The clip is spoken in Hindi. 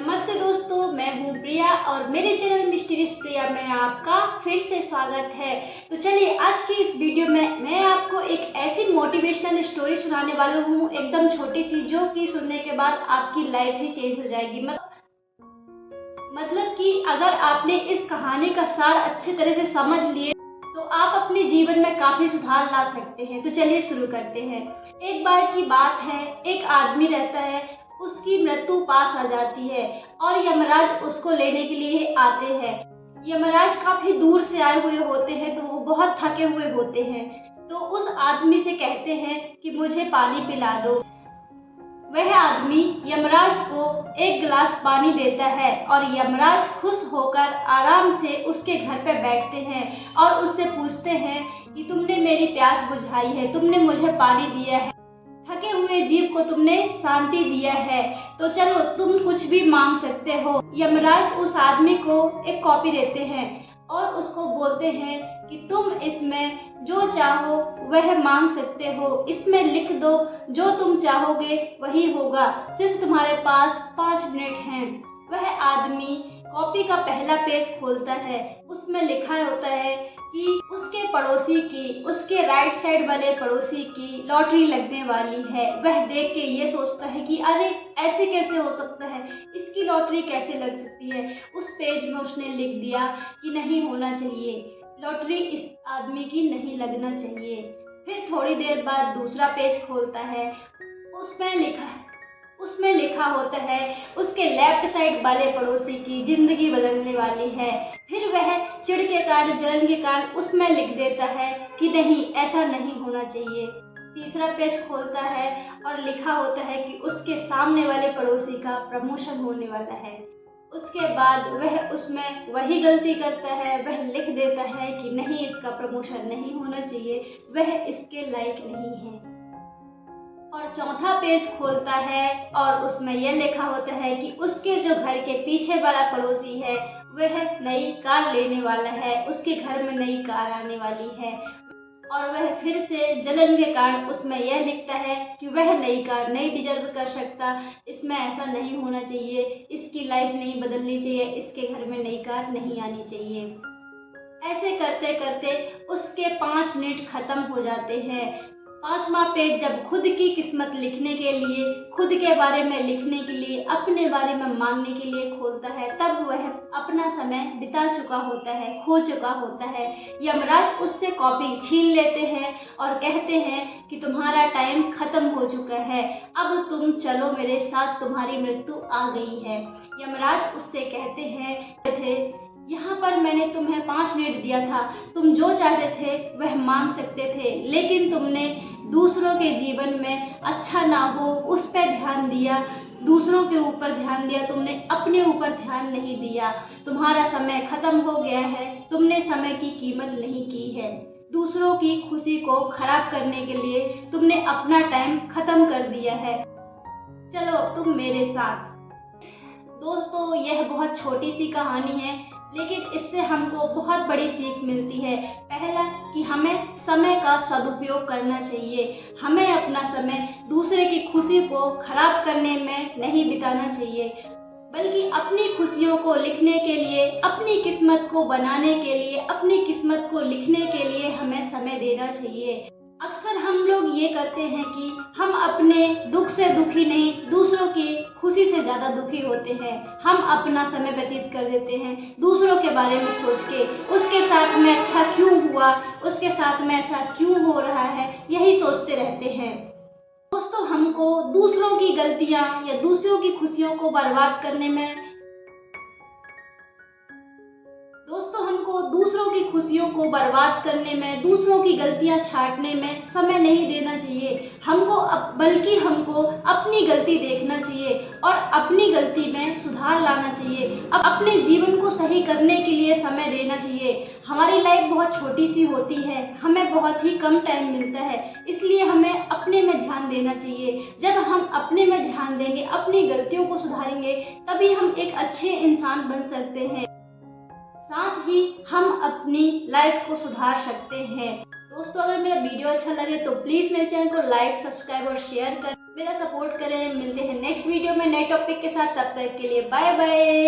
नमस्ते दोस्तों, मैं हूँ प्रिया और मेरे चैनल मिस्टीरियस प्रिया में आपका फिर से स्वागत है। तो चलिए आज की इस वीडियो में मैं आपको एक ऐसी मोटिवेशनल स्टोरी सुनाने वाला हूँ, एकदम छोटी सी, जो कि सुनने के बाद आपकी लाइफ ही चेंज हो जाएगी। मतलब कि अगर आपने इस कहानी का सार अच्छी तरह से समझ लिए तो आप अपने जीवन में काफ़ी सुधार ला सकते हैं। तो चलिए शुरू करते हैं। एक बार की बात है, एक आदमी रहता है, उसकी मृत्यु पास आ जाती है और यमराज उसको लेने के लिए आते हैं। यमराज काफ़ी दूर से आए हुए होते हैं, तो वो बहुत थके हुए होते हैं। तो उस आदमी से कहते हैं कि मुझे पानी पिला दो। वह आदमी यमराज को एक गिलास पानी देता है और यमराज खुश होकर आराम से उसके घर पर बैठते हैं और उससे पूछते हैं कि तुमने मेरी प्यास बुझाई है, तुमने मुझे पानी दिया है, थके हुए जीव को तुमने शांति दिया है, तो चलो तुम कुछ भी मांग सकते हो। यमराज उस आदमी को एक कॉपी देते हैं और उसको बोलते हैं कि तुम इसमें जो चाहो वह मांग सकते हो, इसमें लिख दो, जो तुम चाहोगे वही होगा, सिर्फ तुम्हारे पास 5 मिनट हैं। वह आदमी कॉपी का पहला पेज खोलता है, उसमें लिखा होता है कि उसके पड़ोसी की, उसके राइट साइड वाले पड़ोसी की लॉटरी लगने वाली है। वह देख के ये सोचता है कि अरे ऐसे कैसे हो सकता है, इसकी लॉटरी कैसे लग सकती है। उस पेज में उसने लिख दिया कि नहीं होना चाहिए, लॉटरी इस आदमी की नहीं लगना चाहिए। फिर थोड़ी देर बाद दूसरा पेज खोलता है, उसमें लिखा होता है उसके लेफ्ट साइड वाले पड़ोसी की जिंदगी बदलने वाली है। फिर वह चिढ़ के कारण, जलन के कारण उसमें लिख देता है कि नहीं, ऐसा नहीं होना चाहिए। तीसरा पेज खोलता है और लिखा होता है कि उसके सामने वाले पड़ोसी का प्रमोशन होने वाला है। उसके बाद वह उसमें वही गलती करता है, वह लिख देता है कि नहीं, इसका प्रमोशन नहीं होना चाहिए, वह इसके लायक नहीं है। और चौथा पेज खोलता है और उसमें यह लिखा होता है कि उसके जो घर के पीछे वाला पड़ोसी है वह नई कार लेने वाला है, उसके घर में नई कार आने वाली है। और वह फिर से जलन के कारण उसमें यह लिखता है कि वह नई कार नहीं डिजर्व कर सकता, इसमें ऐसा नहीं होना चाहिए, इसकी लाइफ नहीं बदलनी चाहिए, इसके घर में नई कार नहीं आनी चाहिए। ऐसे करते करते उसके 5 मिनट खत्म हो जाते हैं। 5वां पेज जब खुद की किस्मत लिखने के लिए, खुद के बारे में लिखने के लिए, अपने बारे में मांगने के लिए खोलता है, तब वह अपना समय बिता चुका होता है, खो चुका होता है। यमराज उससे कॉपी छीन लेते हैं और कहते हैं कि तुम्हारा टाइम खत्म हो चुका है, अब तुम चलो मेरे साथ, तुम्हारी मृत्यु आ गई है। यमराज उससे कहते हैं, यहाँ पर मैंने तुम्हें 5 मिनट दिया था, तुम जो चाहते थे वह मांग सकते थे, लेकिन तुमने दूसरों के जीवन में अच्छा ना हो उस पर ध्यान दिया, दूसरों के ऊपर ध्यान दिया, तुमने अपने ऊपर ध्यान नहीं दिया। तुम्हारा समय खत्म हो गया है, तुमने समय की कीमत नहीं की है। दूसरों की खुशी को खराब करने के लिए तुमने अपना टाइम खत्म कर दिया है, चलो तुम मेरे साथ। दोस्तों, यह बहुत छोटी सी कहानी है, लेकिन इससे हमको बहुत बड़ी सीख मिलती है। पहला कि हमें समय का सदुपयोग करना चाहिए, हमें अपना समय दूसरे की खुशी को खराब करने में नहीं बिताना चाहिए, बल्कि अपनी खुशियों को लिखने के लिए, अपनी किस्मत को बनाने के लिए, अपनी किस्मत को लिखने के लिए हमें समय देना चाहिए। अक्सर हम लोग ये करते हैं कि हम अपने दुख से दुखी नहीं, दूसरों की खुशी से ज़्यादा दुखी होते हैं। हम अपना समय व्यतीत कर देते हैं दूसरों के बारे में सोच के, उसके साथ में अच्छा क्यों हुआ, उसके साथ में ऐसा क्यों हो रहा है, यही सोचते रहते हैं। दोस्तों, हमको दूसरों की गलतियाँ या दूसरों की खुशियों को बर्बाद करने में, दूसरों की खुशियों को बर्बाद करने में, दूसरों की गलतियां छांटने में समय नहीं देना चाहिए। बल्कि हमको अपनी गलती देखना चाहिए और अपनी गलती में सुधार लाना चाहिए। अब अपने जीवन को सही करने के लिए समय देना चाहिए। हमारी लाइफ बहुत छोटी सी होती है, हमें बहुत ही कम टाइम मिलता है, इसलिए हमें अपने में ध्यान देना चाहिए। जब हम अपने में ध्यान देंगे, अपनी गलतियों को सुधारेंगे, तभी हम एक अच्छे इंसान बन सकते हैं, साथ ही हम अपनी लाइफ को सुधार सकते हैं। दोस्तों, अगर मेरा वीडियो अच्छा लगे तो प्लीज़ मेरे चैनल को लाइक, सब्सक्राइब और शेयर करें। मेरा सपोर्ट करें। मिलते हैं नेक्स्ट वीडियो में नए टॉपिक के साथ, तब तक के लिए बाय बाय।